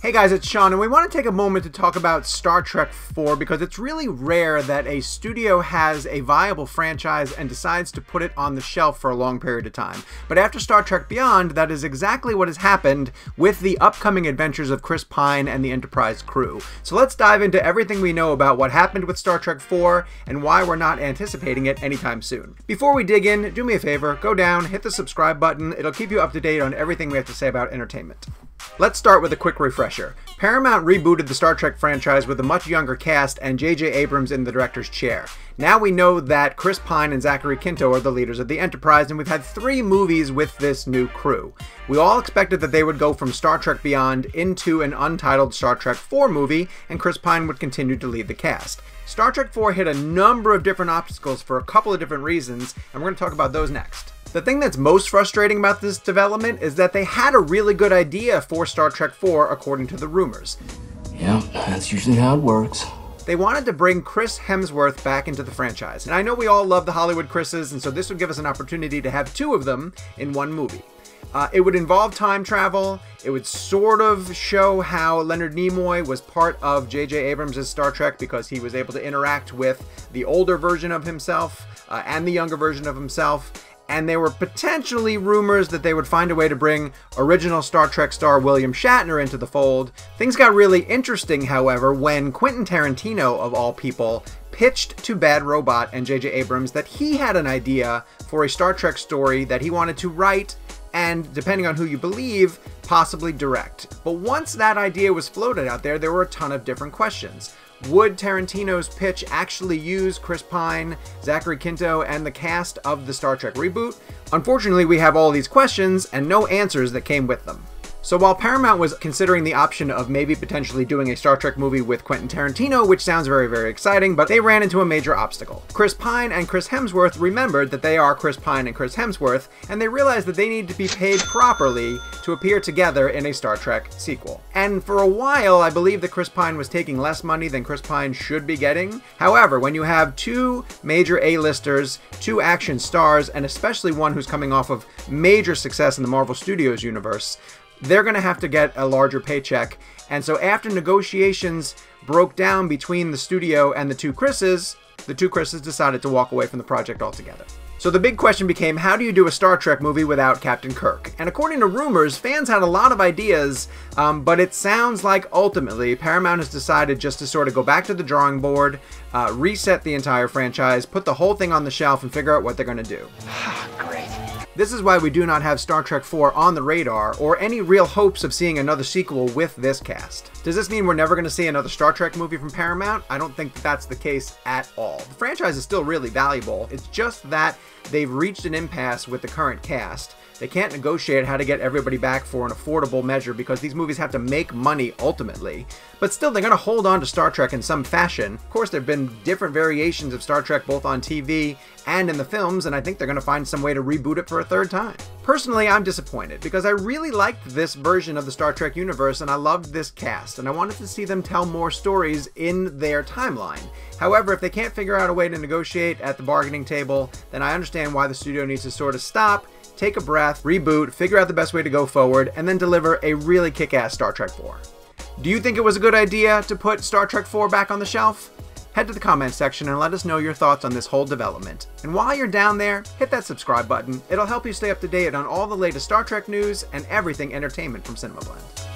Hey guys, it's Sean, and we want to take a moment to talk about Star Trek IV because it's really rare that a studio has a viable franchise and decides to put it on the shelf for a long period of time. But after Star Trek Beyond, that is exactly what has happened with the upcoming adventures of Chris Pine and the Enterprise crew. So let's dive into everything we know about what happened with Star Trek IV and why we're not anticipating it anytime soon. Before we dig in, do me a favor, go down, hit the subscribe button. It'll keep you up to date on everything we have to say about entertainment. Let's start with a quick refresher. Paramount rebooted the Star Trek franchise with a much younger cast and J.J. Abrams in the director's chair. Now we know that Chris Pine and Zachary Quinto are the leaders of the Enterprise, and we've had 3 movies with this new crew. We all expected that they would go from Star Trek Beyond into an untitled Star Trek IV movie, and Chris Pine would continue to lead the cast. Star Trek IV hit a number of different obstacles for a couple of different reasons, and we're going to talk about those next. The thing that's most frustrating about this development is that they had a really good idea for Star Trek IV according to the rumors. Yeah, that's usually how it works. They wanted to bring Chris Hemsworth back into the franchise. And I know we all love the Hollywood Chris's, and so this would give us an opportunity to have 2 of them in one movie. It would involve time travel. It would sort of show how Leonard Nimoy was part of J.J. Abrams' Star Trek because he was able to interact with the older version of himself and the younger version of himself. And there were potentially rumors that they would find a way to bring original Star Trek star William Shatner into the fold. Things got really interesting, however, when Quentin Tarantino, of all people, pitched to Bad Robot and J.J. Abrams that he had an idea for a Star Trek story that he wanted to write and, depending on who you believe, possibly direct. But once that idea was floated out there, there were a ton of different questions. Would Tarantino's pitch actually use Chris Pine, Zachary Quinto, and the cast of the Star Trek reboot? Unfortunately, we have all these questions and no answers that came with them. So while Paramount was considering the option of maybe potentially doing a Star Trek movie with Quentin Tarantino, which sounds very, very exciting, but they ran into a major obstacle. Chris Pine and Chris Hemsworth remembered that they are Chris Pine and Chris Hemsworth, and they realized that they need to be paid properly to appear together in a Star Trek sequel. And for a while, I believe that Chris Pine was taking less money than Chris Pine should be getting. However, when you have 2 major A-listers, 2 action stars, and especially one who's coming off of major success in the Marvel Studios universe, they're going to have to get a larger paycheck. And so after negotiations broke down between the studio and the two Chris's decided to walk away from the project altogether. So the big question became, how do you do a Star Trek movie without Captain Kirk? And according to rumors, fans had a lot of ideas, but it sounds like ultimately Paramount has decided just to sort of go back to the drawing board, reset the entire franchise, put the whole thing on the shelf, and figure out what they're going to do. Great. This is why we do not have Star Trek IV on the radar, or any real hopes of seeing another sequel with this cast. Does this mean we're never going to see another Star Trek movie from Paramount? I don't think that's the case at all. The franchise is still really valuable. It's just that they've reached an impasse with the current cast. They can't negotiate how to get everybody back for an affordable measure because these movies have to make money ultimately. But still, they're going to hold on to Star Trek in some fashion. Of course, there have been different variations of Star Trek both on TV and in the films, and I think they're going to find some way to reboot it for a 3rd time. Personally, I'm disappointed because I really liked this version of the Star Trek universe and I loved this cast, and I wanted to see them tell more stories in their timeline. However, if they can't figure out a way to negotiate at the bargaining table, then I understand why the studio needs to sort of stop, take a breath, reboot, figure out the best way to go forward, and then deliver a really kick-ass Star Trek IV. Do you think it was a good idea to put Star Trek IV back on the shelf? Head to the comments section and let us know your thoughts on this whole development. And while you're down there, hit that subscribe button. It'll help you stay up to date on all the latest Star Trek news and everything entertainment from CinemaBlend.